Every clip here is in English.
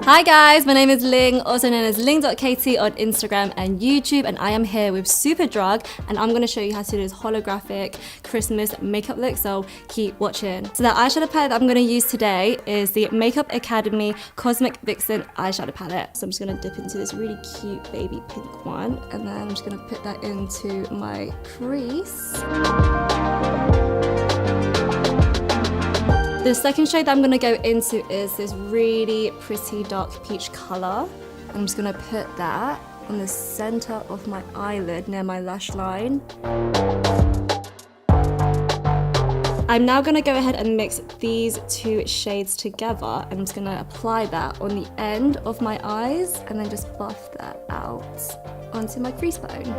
Hi guys, my name is Ling, also known as Ling KT on Instagram and YouTube, and I am here with Superdrug, and I'm going to show you how to do this holographic Christmas makeup look, so keep watching. So the eyeshadow palette that I'm going to use today is the Makeup Academy Cosmic Vixen eyeshadow palette. So I'm just going to dip into this really cute baby pink one, and then I'm just going to put that into my crease. The second shade that I'm going to go into is this really pretty dark peach color. I'm just going to put that on the center of my eyelid near my lash line. I'm now going to go ahead and mix these two shades together, and I'm just going to apply that on the end of my eyes and then just buff that out onto my crease bone.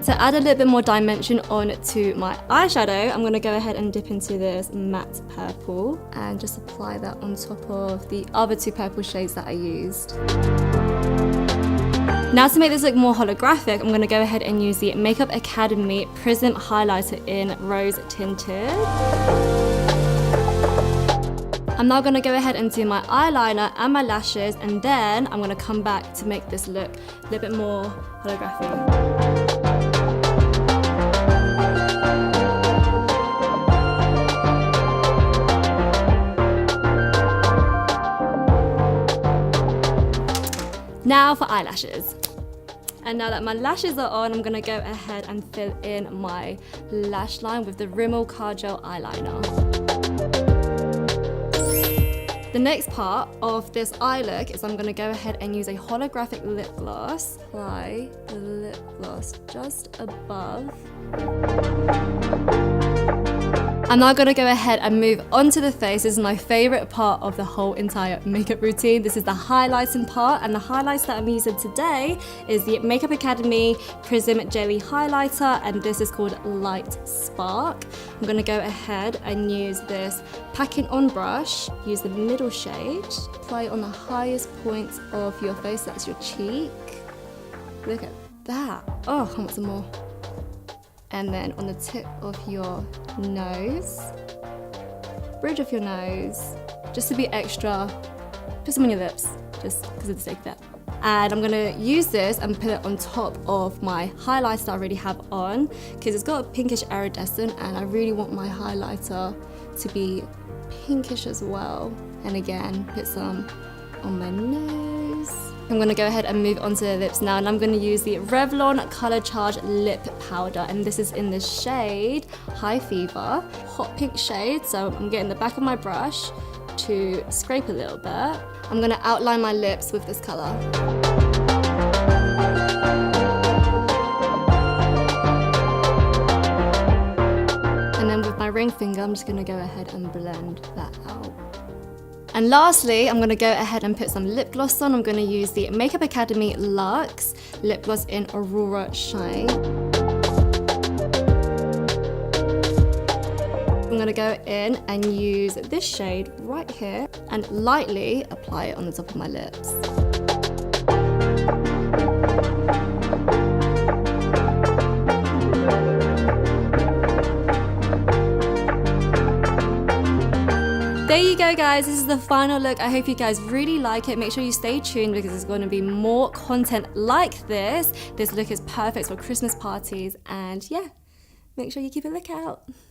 To add a little bit more dimension onto my eyeshadow, I'm going to go ahead and dip into this matte purple and just apply that on top of the other two purple shades that I used. Now to make this look more holographic, I'm going to go ahead and use the Makeup Academy Prism highlighter in Rose Tinted. I'm now going to go ahead and do my eyeliner and my lashes, and then I'm going to come back to make this look a little bit more holographic. Now for eyelashes. And now that my lashes are on, I'm gonna go ahead and fill in my lash line with the Rimmel Kajal eyeliner. The next part of this eye look is I'm gonna go ahead and use a holographic lip gloss. Apply the lip gloss just above. I'm now going to go ahead and move on to the face. This is my favorite part of the whole entire makeup routine. This is the highlighting part, and the highlights that I'm using today is the Makeup Academy Prism Jelly Highlighter, and this is called Light Spark. I'm going to go ahead and use this packing on brush, use the middle shade, apply it on the highest points of your face, that's your cheek. Look at that. Oh, I want some more. And then on the tip of your nose, bridge of your nose, just to be extra, put some on your lips, just because of the sake of it. And I'm gonna use this and put it on top of my highlighter that I already have on, because it's got a pinkish iridescent, and I really want my highlighter to be pinkish as well. And again, put some on my nose. I'm going to go ahead and move on to the lips now, and I'm going to use the Revlon Color Charge Lip Powder, and this is in the shade High Fever, hot pink shade. So I'm getting the back of my brush to scrape a little bit. I'm going to outline my lips with this color. And then with my ring finger, I'm just going to go ahead and blend that out. And lastly, I'm going to go ahead and put some lip gloss on. I'm going to use the Makeup Academy Luxe Lip Gloss in Aurora Shine. I'm going to go in and use this shade right here and lightly apply it on the top of my lips. There you go guys, this is the final look. I hope you guys really like it. Make sure you stay tuned because there's going to be more content like this. This look is perfect for Christmas parties, and yeah, make sure you keep a lookout.